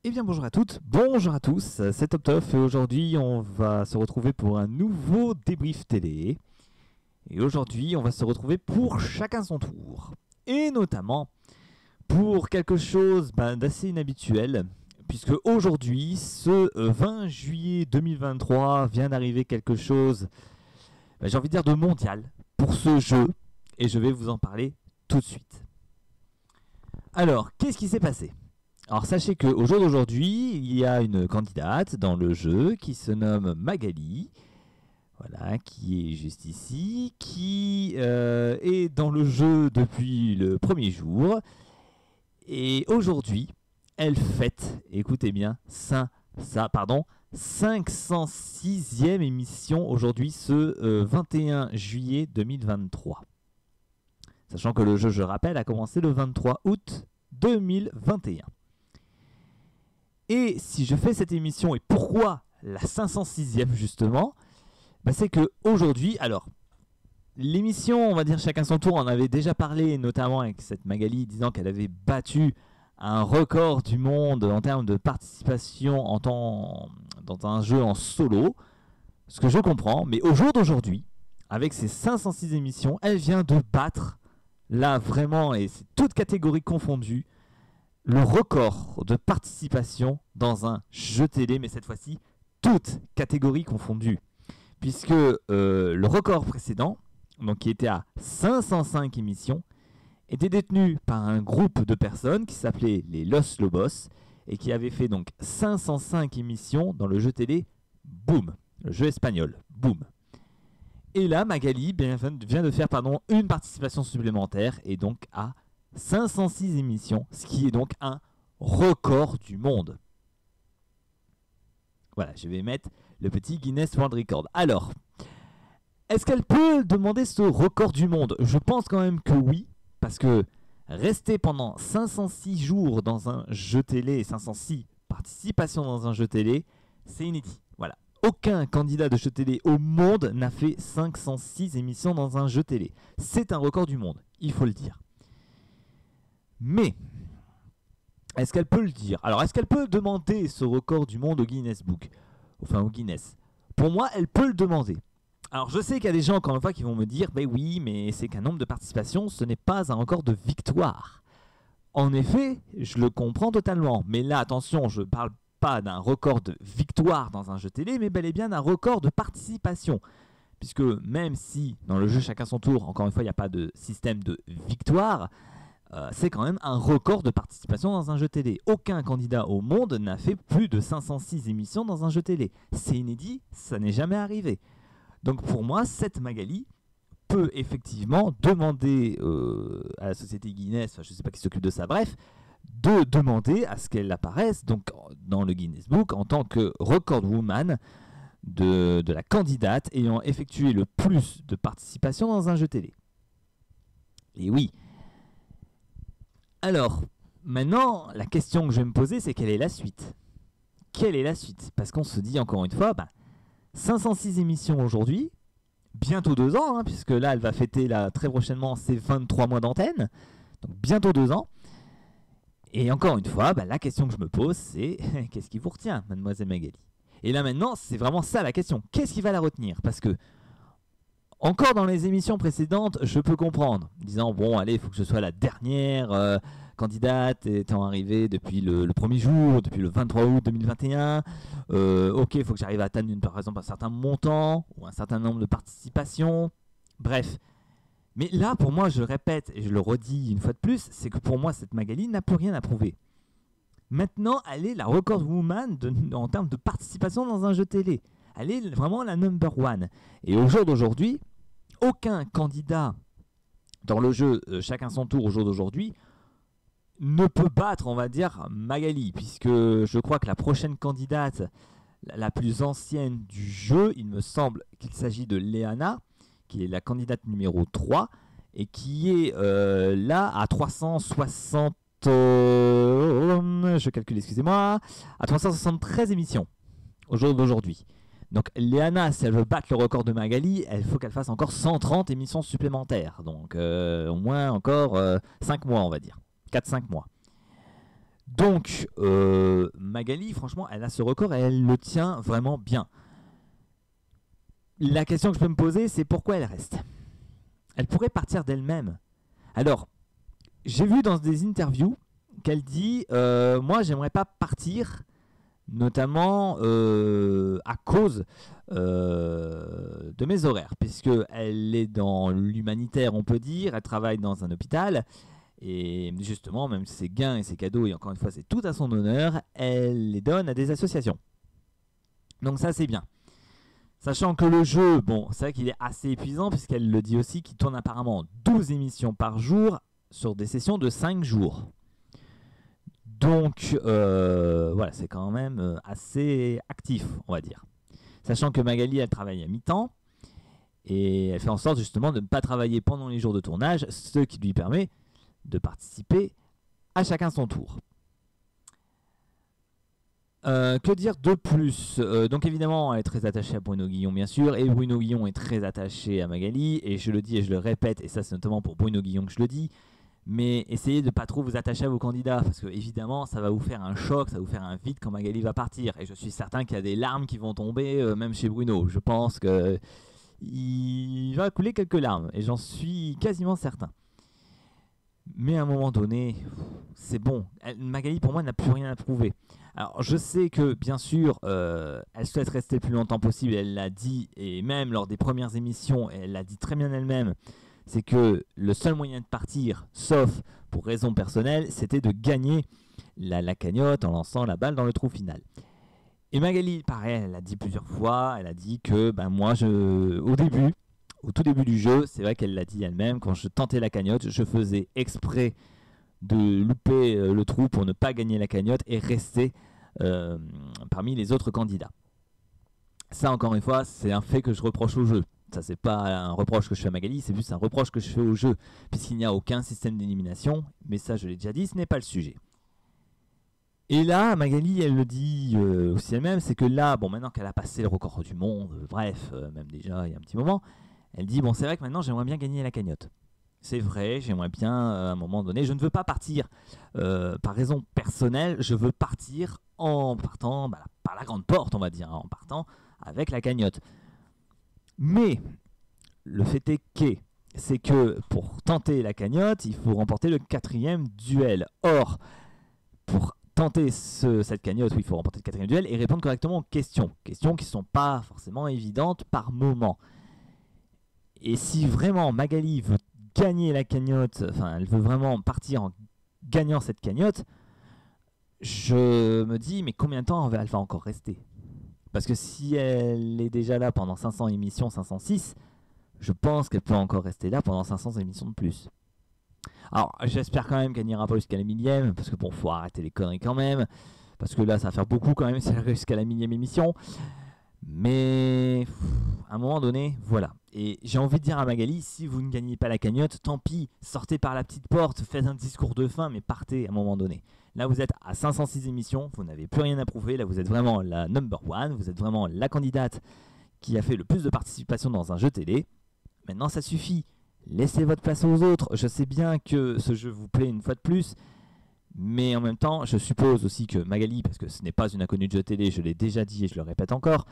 Eh bien bonjour à toutes, bonjour à tous, c'est Top Top et aujourd'hui on va se retrouver pour un nouveau débrief télé. Et aujourd'hui on va se retrouver pour chacun son tour. Et notamment pour quelque chose d'assez inhabituel, puisque aujourd'hui, ce 20 juillet 2023, vient d'arriver quelque chose, j'ai envie de dire de mondial, pour ce jeu, et je vais vous en parler tout de suite. Alors, qu'est-ce qui s'est passé ? Alors sachez qu'au jour d'aujourd'hui, il y a une candidate dans le jeu qui se nomme Magali, voilà, qui est juste ici, qui est dans le jeu depuis le premier jour. Et aujourd'hui, elle fête, écoutez bien, 506e émission aujourd'hui, ce 21 juillet 2023. Sachant que le jeu, je rappelle, a commencé le 23 août 2021. Et si je fais cette émission, et pourquoi la 506e justement, c'est que aujourd'hui, alors, l'émission, on va dire chacun son tour, on en avait déjà parlé, notamment avec cette Magali, disant qu'elle avait battu un record du monde en termes de participation dans un jeu en solo, ce que je comprends, mais au jour d'aujourd'hui, avec ses 506 émissions, elle vient de battre, là vraiment, et c'est toutes catégories confondues, le record de participation dans un jeu télé, mais cette fois-ci, toutes catégories confondues. Puisque le record précédent, donc qui était à 505 émissions, était détenu par un groupe de personnes qui s'appelait les Los Lobos et qui avait fait donc 505 émissions dans le jeu télé Boom, le jeu espagnol Boom. Et là, Magali vient de faire une participation supplémentaire et donc à 506 émissions, ce qui est donc un record du monde. Voilà, je vais mettre le petit Guinness World Record. Alors, est-ce qu'elle peut demander ce record du monde ? Je pense quand même que oui, parce que rester pendant 506 jours dans un jeu télé, 506 participations dans un jeu télé, c'est inédit. Voilà. Aucun candidat de jeu télé au monde n'a fait 506 émissions dans un jeu télé. C'est un record du monde, il faut le dire. Mais, est-ce qu'elle peut le dire ? Alors, est-ce qu'elle peut demander ce record du monde au Guinness Book ? Enfin, au Guinness. Pour moi, elle peut le demander. Alors, je sais qu'il y a des gens, encore une fois, qui vont me dire « oui, mais c'est qu'un nombre de participations, ce n'est pas un record de victoire. » En effet, je le comprends totalement. Mais là, attention, je ne parle pas d'un record de victoire dans un jeu télé, mais bel et bien d'un record de participation. Puisque même si, dans le jeu Chacun son tour, encore une fois, il n'y a pas de système de victoire, c'est quand même un record de participation dans un jeu télé. Aucun candidat au monde n'a fait plus de 506 émissions dans un jeu télé. C'est inédit, ça n'est jamais arrivé. Donc pour moi, cette Magali peut effectivement demander à la société Guinness, je ne sais pas qui s'occupe de ça, bref, de demander à ce qu'elle apparaisse donc, dans le Guinness Book en tant que record woman de la candidate ayant effectué le plus de participation dans un jeu télé. Et oui. Alors, maintenant, la question que je vais me poser, c'est quelle est la suite ? Quelle est la suite ? Parce qu'on se dit encore une fois, 506 émissions aujourd'hui, bientôt 2 ans, puisque là, elle va fêter très prochainement ses 23 mois d'antenne, donc bientôt 2 ans. Et encore une fois, la question que je me pose, c'est qu'est-ce qui vous retient, mademoiselle Magali ? Et là maintenant, c'est vraiment ça la question, qu'est-ce qui va la retenir ? Parce que, encore dans les émissions précédentes, je peux comprendre, disant bon allez, il faut que je sois la dernière candidate étant arrivée depuis le premier jour, depuis le 23 août 2021. Ok, il faut que j'arrive à atteindre par exemple un certain montant ou un certain nombre de participations. Bref. Mais là, pour moi, je le répète et je le redis une fois de plus, c'est que pour moi, cette Magali n'a plus rien à prouver. Maintenant, elle est la record woman en termes de participation dans un jeu télé. Elle est vraiment la number one. Et au jour d'aujourd'hui, aucun candidat dans le jeu Chacun son tour au jour d'aujourd'hui ne peut battre, on va dire, Magali, puisque je crois que la prochaine candidate, la plus ancienne du jeu, il me semble qu'il s'agit de Léana, qui est la candidate numéro 3, et qui est là à 360... je calcule, excusez-moi, à 373 émissions au jour d'aujourd'hui. Donc Léana, si elle veut battre le record de Magali, il faut qu'elle fasse encore 130 émissions supplémentaires. Donc au moins encore 5 mois, on va dire. 4-5 mois. Donc, Magali, franchement, elle a ce record et elle le tient vraiment bien. La question que je peux me poser, c'est pourquoi elle reste. Elle pourrait partir d'elle-même. Alors, j'ai vu dans des interviews qu'elle dit moi, j'aimerais pas partir, notamment à cause de mes horaires, puisqu'elle est dans l'humanitaire, on peut dire, elle travaille dans un hôpital, et justement, même ses gains et ses cadeaux, et encore une fois, c'est tout à son honneur, elle les donne à des associations. Donc ça, c'est bien. Sachant que le jeu, bon, c'est vrai qu'il est assez épuisant, puisqu'elle le dit aussi, qu'il tourne apparemment 12 émissions par jour sur des sessions de 5 jours. Donc, voilà, c'est quand même assez actif, on va dire. Sachant que Magali, elle travaille à mi-temps, et elle fait en sorte justement de ne pas travailler pendant les jours de tournage, ce qui lui permet de participer à chacun son tour. Que dire de plus? Donc évidemment, elle est très attachée à Bruno Guillon, bien sûr, et Bruno Guillon est très attaché à Magali, et je le dis et je le répète, et ça c'est notamment pour Bruno Guillon que je le dis, mais essayez de ne pas trop vous attacher à vos candidats, parce que évidemment, ça va vous faire un choc, ça va vous faire un vide quand Magali va partir, et je suis certain qu'il y a des larmes qui vont tomber, même chez Bruno. Je pense qu'il va couler quelques larmes, et j'en suis quasiment certain. Mais à un moment donné, c'est bon. Magali, pour moi, n'a plus rien à prouver. Alors, je sais que, bien sûr, elle souhaite rester le plus longtemps possible. Elle l'a dit, et même lors des premières émissions, elle l'a dit très bien elle-même, c'est que le seul moyen de partir, sauf pour raison personnelle, c'était de gagner la cagnotte en lançant la balle dans le trou final. Et Magali, pareil, elle l'a dit plusieurs fois, elle a dit que, moi, au tout début du jeu, c'est vrai qu'elle l'a dit elle-même, quand je tentais la cagnotte, je faisais exprès de louper le trou pour ne pas gagner la cagnotte et rester parmi les autres candidats. Ça, encore une fois, c'est un fait que je reproche au jeu. Ça, c'est pas un reproche que je fais à Magali, c'est juste un reproche que je fais au jeu, puisqu'il n'y a aucun système d'élimination, mais ça, je l'ai déjà dit, ce n'est pas le sujet. Et là, Magali, elle le dit aussi elle-même, c'est que là, bon, maintenant qu'elle a passé le record du monde, bref, même déjà il y a un petit moment, elle dit, bon, c'est vrai que maintenant j'aimerais bien gagner la cagnotte. C'est vrai, j'aimerais bien, à un moment donné, je ne veux pas partir par raison personnelle, je veux partir en partant par la grande porte, on va dire, hein, en partant avec la cagnotte. Mais le fait est c'est que pour tenter la cagnotte, il faut remporter le 4e duel. Or, pour tenter cette cagnotte, il faut remporter le 4e duel et répondre correctement aux questions. Questions qui ne sont pas forcément évidentes par moment. Et si vraiment Magali veut gagner la cagnotte, enfin elle veut vraiment partir en gagnant cette cagnotte, je me dis mais combien de temps elle va encore rester? Parce que si elle est déjà là pendant 500 émissions, 506, je pense qu'elle peut encore rester là pendant 500 émissions de plus. Alors j'espère quand même qu'elle n'ira pas jusqu'à la 1000e, parce que bon, faut arrêter les conneries quand même, parce que là ça va faire beaucoup quand même si elle arrive jusqu'à la 1000e émission. Mais à un moment donné, voilà. Et j'ai envie de dire à Magali, si vous ne gagnez pas la cagnotte, tant pis, sortez par la petite porte, faites un discours de fin, mais partez à un moment donné. Là, vous êtes à 506 émissions, vous n'avez plus rien à prouver. Là, vous êtes vraiment la number one, vous êtes vraiment la candidate qui a fait le plus de participation dans un jeu télé. Maintenant, ça suffit. Laissez votre place aux autres. Je sais bien que ce jeu vous plaît une fois de plus, mais en même temps, je suppose aussi que Magali, parce que ce n'est pas une inconnue de jeu télé, je l'ai déjà dit et je le répète encore,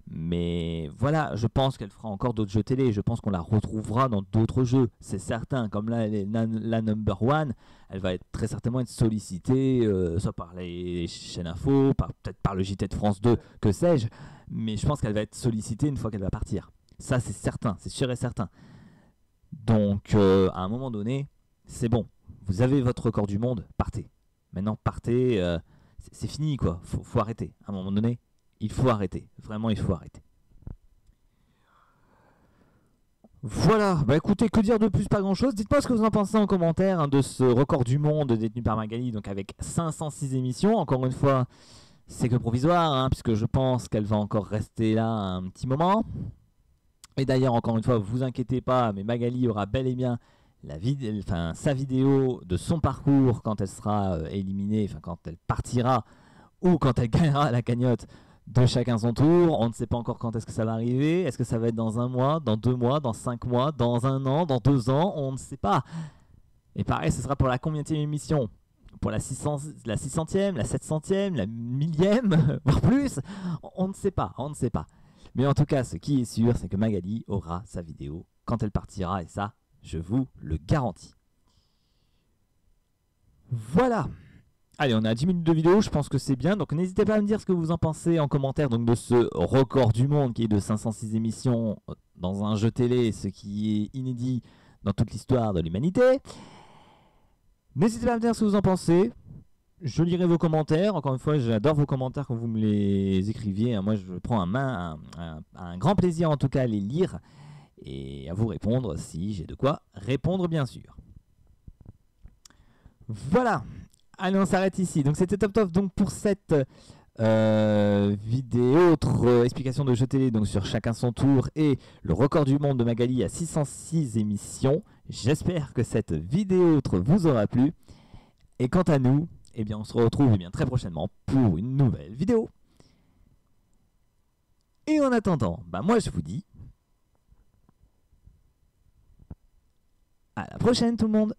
mais voilà, je pense qu'elle fera encore d'autres jeux télé, je pense qu'on la retrouvera dans d'autres jeux, c'est certain. Comme là, elle est la number one, elle va très certainement être sollicitée, soit par les chaînes info, peut-être par le JT de France 2, que sais-je, mais je pense qu'elle va être sollicitée une fois qu'elle va partir. Ça, c'est certain, c'est sûr et certain. Donc, à un moment donné, c'est bon, vous avez votre record du monde, partez. Maintenant, partez, c'est fini, quoi, faut arrêter. À un moment donné, il faut arrêter. Vraiment, il faut arrêter. Voilà. Bah écoutez, que dire de plus? Pas grand-chose. Dites-moi ce que vous en pensez en commentaire de ce record du monde détenu par Magali, donc avec 506 émissions. Encore une fois, c'est que provisoire, hein, puisque je pense qu'elle va encore rester là un petit moment. Et d'ailleurs, encore une fois, vous inquiétez pas, mais Magali aura bel et bien sa vidéo de son parcours quand elle sera éliminée, quand elle partira ou quand elle gagnera la cagnotte de chacun son tour. On ne sait pas encore quand est-ce que ça va arriver. Est-ce que ça va être dans 1 mois, dans 2 mois, dans 5 mois, dans 1 an, dans 2 ans? On ne sait pas. Et pareil, ce sera pour la combienième émission? pour la 600e, la 700e, la 1000e, voire plus. On ne sait pas, on ne sait pas. Mais en tout cas, ce qui est sûr, c'est que Magali aura sa vidéo quand elle partira, et ça, je vous le garantis. Voilà. Allez, on a 10 minutes de vidéo, je pense que c'est bien. Donc n'hésitez pas à me dire ce que vous en pensez en commentaire donc, de ce record du monde qui est de 506 émissions dans un jeu télé, ce qui est inédit dans toute l'histoire de l'humanité. N'hésitez pas à me dire ce que vous en pensez. Je lirai vos commentaires. Encore une fois, j'adore vos commentaires quand vous me les écriviez. Moi, je prends un grand plaisir en tout cas à les lire et à vous répondre si j'ai de quoi répondre, bien sûr. Voilà. Allez, on s'arrête ici. Donc, c'était Top donc pour cette vidéo, autre explication de jeux télé donc sur chacun son tour et le record du monde de Magali à 606 émissions. J'espère que cette vidéo vous aura plu. Et quant à nous, eh bien, on se retrouve très prochainement pour une nouvelle vidéo. Et en attendant, moi je vous dis à la prochaine tout le monde.